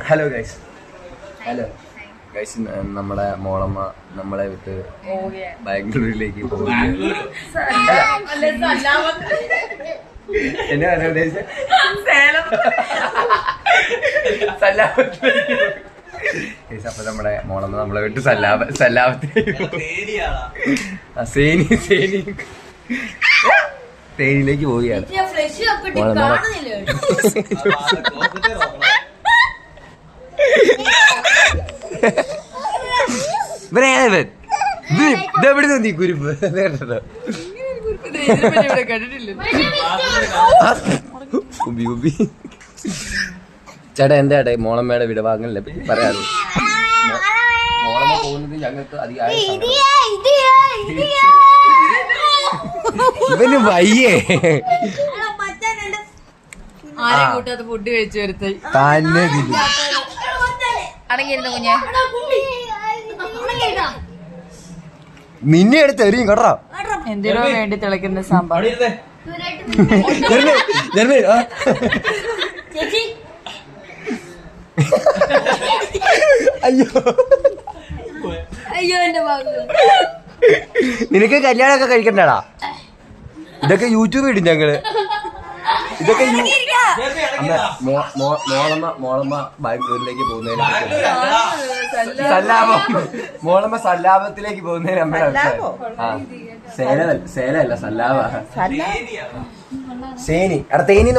Hello guys. Hello guys, നമ്മുടെ മോളമ്മ നമ്മളെ വിട്ട് ബാംഗ്ലൂരിലേക്ക് പോകും. എന്നാ ഉദ്ദേശിച്ചത്? അപ്പൊ നമ്മുടെ മോളമ്മ നമ്മളെ വിട്ട് തേനിയിലേക്ക് പോവുകയാണ്. ഇതെവിടെ നീ കുരുപ്പ് കേട്ടോ? ചേട്ടാ എന്താ ചേട്ടാ മോളമ്മയുടെ വിടവാങ്ങല്ലേ പറയാറ്? മോളമ്മ പോകുന്നത് ഞങ്ങൾക്ക് അതിയായ ഇവന് വയ്യേ ഫുഡ് കഴിച്ചു വരുത്ത നിന്നെ എടുത്ത് എറിയും കേട്ടോ. എന്തിനോ വേണ്ടി തിളക്കുന്ന സാമ്പാർ. അയ്യോ അയ്യോ എന്റെ നിനക്ക് കല്യാണമൊക്കെ കഴിക്കണ്ടടാ. ഇതൊക്കെ യൂട്യൂബ് ഇടും ഞങ്ങള്. ഇതൊക്കെ മോളമ്മ ബാംഗ്ലൂരിലേക്ക് പോകുന്നതിനെ മോളമ്മ സല്ലാപത്തിലേക്ക് പോകുന്നതിന് നമ്മുടെ സേലല്ല സല്ലാപ സേനി. എടാ തേനി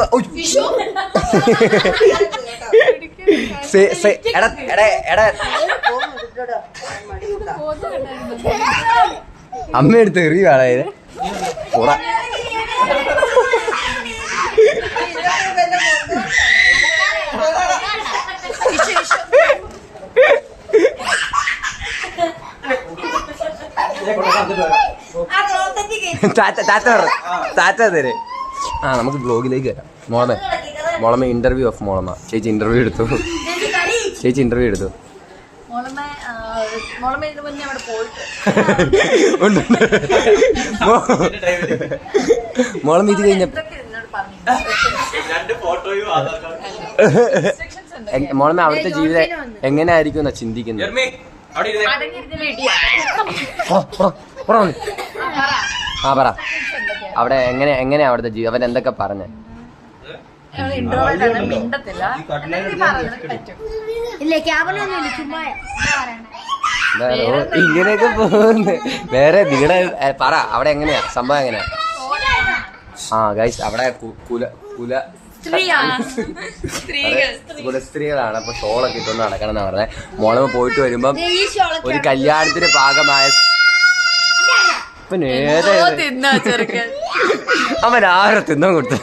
അമ്മ എടുത്ത് എറിയുവാണ്. ടാറ്റ തരെ. നമുക്ക് ബ്ലോഗിലേക്ക് വരാം. Molamma interview of Molamma. ചേച്ചി ഇന്റർവ്യൂ എടുത്തു. മോളമ്മ ഇത് കഴിഞ്ഞപ്പോ മോളമ്മ അവിടുത്തെ ജീവിതം എങ്ങനെയായിരിക്കും എന്നാ ചിന്തിക്കുന്നത്? പറ അവിടെ എങ്ങനെയാ അവിടുത്തെ ജീവിതം? അവൻ എന്തൊക്കെ പറഞ്ഞേ? ഇങ്ങനെയൊക്കെ പോകുന്നു. വേറെ നിങ്ങളുടെ പറ, അവിടെ എങ്ങനെയാ സംഭവം? എങ്ങനെയാ? ഗൈസ് അവിടെ കുലസ്ത്രീകളാണ്. അപ്പൊ ഷോളൊക്കെ ഇട്ടൊന്ന് നടക്കണം എന്നാ പറഞ്ഞത്. മോളമ്മ പോയിട്ട് വരുമ്പം ഒരു കല്യാണത്തിന് ഭാഗമായ അവൻ ആരോ തിന്നാൻ കൊടുത്തു.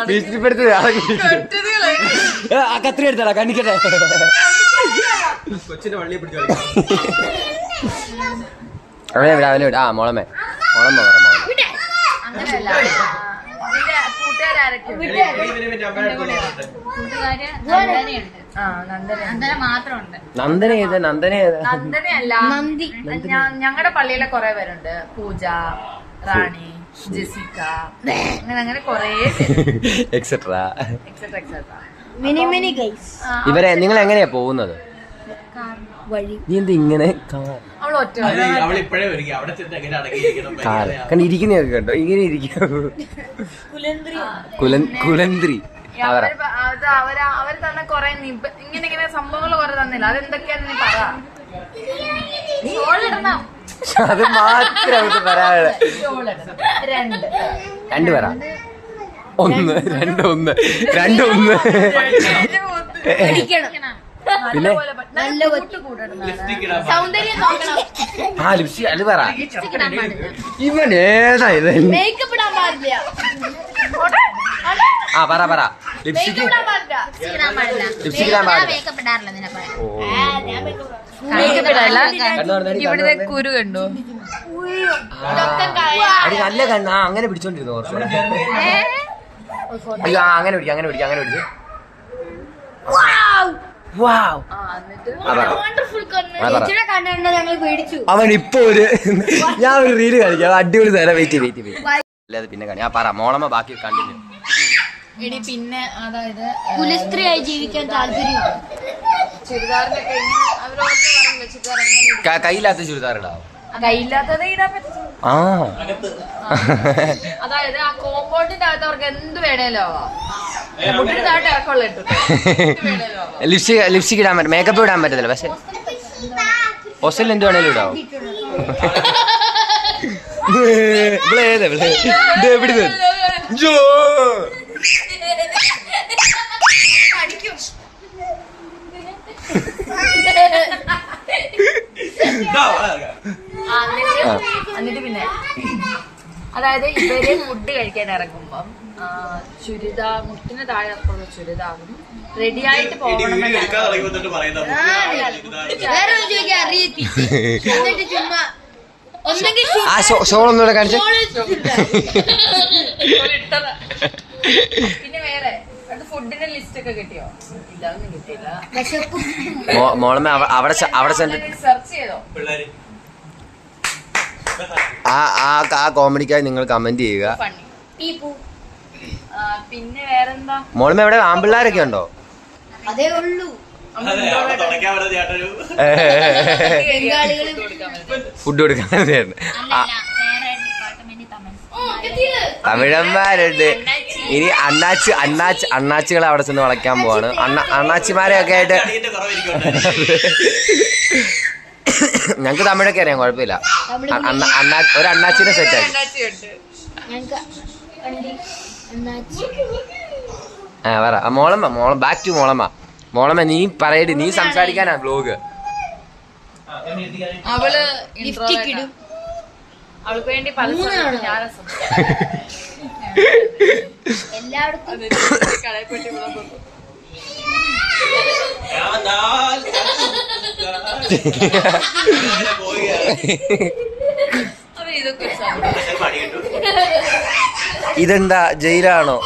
ഭീഷണിപ്പെടുത്തി കത്രി എടുത്തടാ കണ്ണിക്കട്ടെ. അവനെ വിട. മോളമ്മ പറ. നന്ദന ഞങ്ങളുടെ പള്ളിയിലെ കൊറേ പേരുണ്ട്. പൂജ, റാണി, ജെസിക്ക, അങ്ങനെ കൊറേ എക്സെട്രാ. ഇവരെ നിങ്ങൾ എങ്ങനെയാ പോകുന്നത്? നീ എന്താ ഇങ്ങനെ കാരണം ഇരിക്കുന്നതൊക്കെ കേട്ടോ? ഇങ്ങനെ ഇരിക്കും കുലന്ത്രി. അവര് തന്നെ കൊറേ ഇങ്ങനെ സംഭവങ്ങൾ കൊറേ തന്നില്ല. അതെന്തൊക്കെയാന്ന് നീ പറ. അത് മാത്രം പറയാനുള്ളത്. രണ്ട് പറ. 1 2 1 പിന്നെ ലിപ്സ്റ്റിക് അത് പറ. ഇവൻ ഏതാ ഇത്? പറ. ലിപ്സ്റ്റിക് ഇടാൻ പാടില്ല. ഇവിടുത്തെ കുരു കണ്ടു. നല്ല കണ്ണ. അങ്ങനെ പിടിച്ചോണ്ടിരുന്നു കുറച്ച്. അയ്യോ അങ്ങനെ പിടിച്ചു. വാവ്. എന്നിട്ട് അവൻ ഇപ്പൊ ഞാൻ ഒരു റീല് കാണിക്കാം, അടിപൊളി തരാം. വെയിറ്റ് അല്ലാതെ പിന്നെ കാണി പറ മോളമ്മ ബാക്കി കണ്ടിന്യൂ. എടി പിന്നെ അതായത് കുലസ്ത്രീയായി ജീവിക്കാൻ താല്പര്യം. ചുരിദാറിനൊക്കെ അവരോട് കയ്യില്ലാത്ത ചുരിദാർ ഇടാവും, കയ്യില്ലാത്തതേ ഇടാൻ പറ്റും. ആ അതായത് ആ കോമ്പൗണ്ടിന്റെ അകത്ത് അവർക്ക് എന്ത് വേണേലോ ആവാം. മുട്ടിന് താഴെ ഇറക്കമുള്ള ഇട്ടു ലിപ്സ്റ്റിക് ഇടാൻ പറ്റും, മേക്കപ്പ് ഇടാൻ പറ്റത്തില്ല. പക്ഷെ ഹോസ്റ്റലിൽ എന്ത് വേണേലും ഇടാവും. എന്നിട്ട് പിന്നെ അതായത് ഇവര് ഫുഡ് കഴിക്കാൻ ഇറങ്ങുമ്പം മുട്ടിന് താഴെ ഇറക്കുള്ള ചുരിദാറും റെഡി ആയിട്ട് പോകണം. ഷോളൊന്നുകൂടെ കാണിച്ചു. പിന്നെ വേറെ ഫുഡിന്റെ ലിസ്റ്റ് ഒക്കെ കിട്ടിയോ? ഇല്ല, ഒന്നും കിട്ടിയില്ല. മോളമ്മ അവിടെ സെർച്ച് ചെയ്തോ? ആ കോമഡിക്കായി നിങ്ങൾ കമന്റ് ചെയ്യുക. പിന്നെ വേറെന്താ? മോളമ്മ എവിടെ ആമ്പിള്ളാരൊക്കെ ഉണ്ടോ? അതേ ഉള്ളൂ. ഫുഡ് കൊടുക്കാൻ തമിഴന്മാരുണ്ട്. ഇനി അണ്ണാച്ചികളെ അവിടെ ചെന്ന് വളയ്ക്കാൻ പോവാണ്. അണ്ണാച്ചിമാരെയൊക്കെ ആയിട്ട് ഞങ്ങക്ക് തമിഴൊക്കെ അറിയാം, കുഴപ്പമില്ല. ഒരു അണ്ണാച്ചിനെ സെറ്റാക്കി. പറ മോളമ്മ ബാക്ക് ടു മോളമ്മ നീ പറയടി, നീ സംസാരിക്കാനാ വ്ലോഗ്. അവള് അവൾക്ക് വേണ്ടി പല എല്ലായിടത്തും കളയപ്പെട്ടി ഇതെന്താ ജയിലാണോ?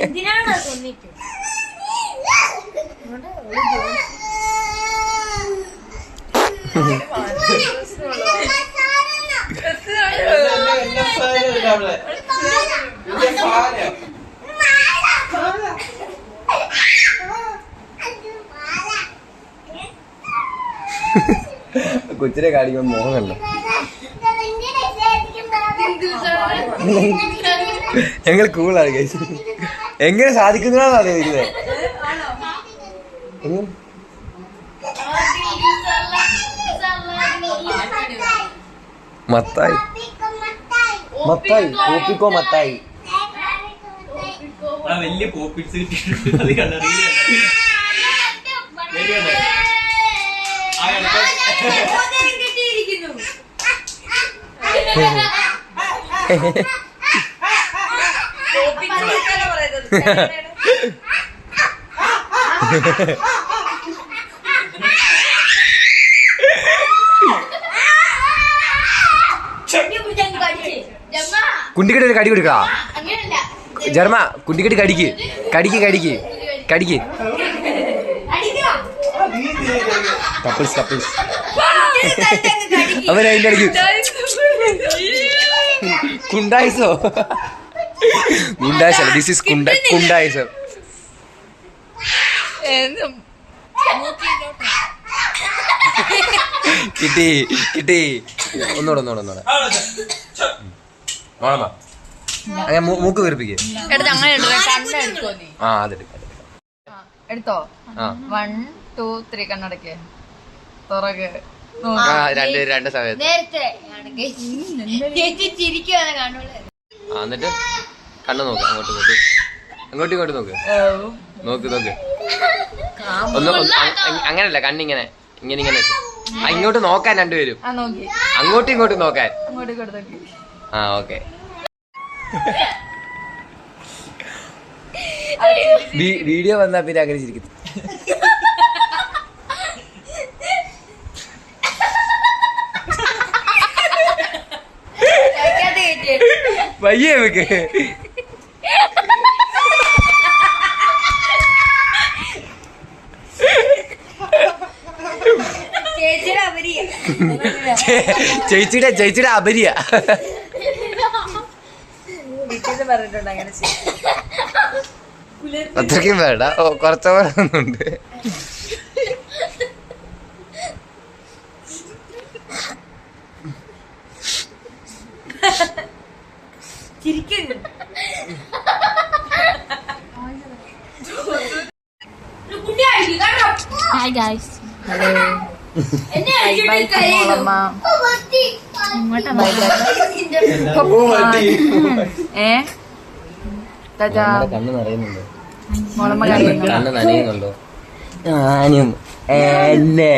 എന്തിനാണ് തോന്നിട്ട് കൊച്ചിനെ കാണിക്കുമ്പോ മോഹമല്ലോ. ഞങ്ങൾ കൂളാണ് കഴിച്ചു. എങ്ങനെ സാധിക്കുന്നതാണെന്ന് അറിയില്ലേ? മത്തായി കോപ്പിക്കോ മത്തായി. വലിയ പോപ്പിറ്റ്സ് കുണ്ടിക്കെട്ടി ഒരു കടി കൊടുക്കാ. ജർമ്മ കുണ്ടിക്കെട്ടി കടിക്ക്. കപ്പിൾസ് അവരതിന്റെ അടിക്കും. കുണ്ടായിസോ? ഗുണ്ടായിസല്ല, ദിസ് ഈസ് കുണ്ടായിസോ. കിട്ടി. ഒന്നൂടെ മോളമ്മ അങ്ങനെ മൂക്ക് വീർപ്പിക്കേ. ആ അതെടുക്കാം. എടുത്തോ? 1 2 3 കണ്ണടക്കേ തുറകെ. രണ്ട് സമയത്ത് നേരത്തെ ചിരിക്കുവാണ് കാണുള്ളൂ. എന്നിട്ട് കണ്ണു നോക്ക്, അങ്ങോട്ട് നോക്ക്. ഒന്ന് അങ്ങനല്ല, കണ്ണിങ്ങനെ ഇങ്ങനെ ഇങ്ങോട്ട് നോക്കാൻ രണ്ടുപേരും, അങ്ങോട്ടും ഇങ്ങോട്ടും നോക്കാൻ. ആ ഓക്കെ. വീഡിയോ വന്നാ പിന്നെ അങ്ങനെ ചിരിക്കുന്നു. വയ്യേ വെക്ക്. ചേച്ചിയുടെ അപരിയ വീട്ടിൽ പറഞ്ഞിട്ടുണ്ട് അങ്ങനെ അത്രയ്ക്കും വേണ്ട. ഓ കുറച്ചോണ്ട് ഹായ് ഗായ്സ്. കണ്ണ് നിറയുന്നുണ്ടോ? മോളമ്മ കണ്ണ് നനയുന്നുണ്ടോ? ഞാനും എന്നെ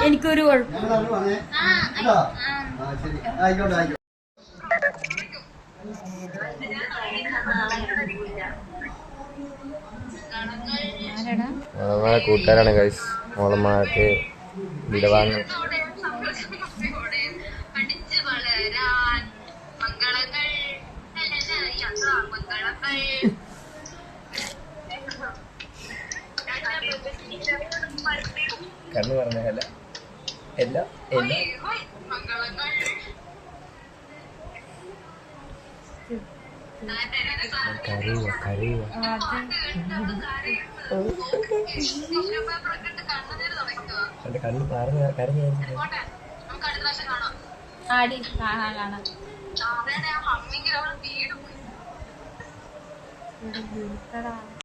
എനിക്കൊരു കുഴപ്പം. മോളമ്മ കൂട്ടുകാരാണ് ഗൈസ്. മോളമ്മക്ക് വിടവാങ്ങ കണ്ണു പറഞ്ഞല്ല എല്ലാം കരയുക എന്റെ കണ്ണ് കരഞ്ഞായിരുന്നു. ആടി കാണാം.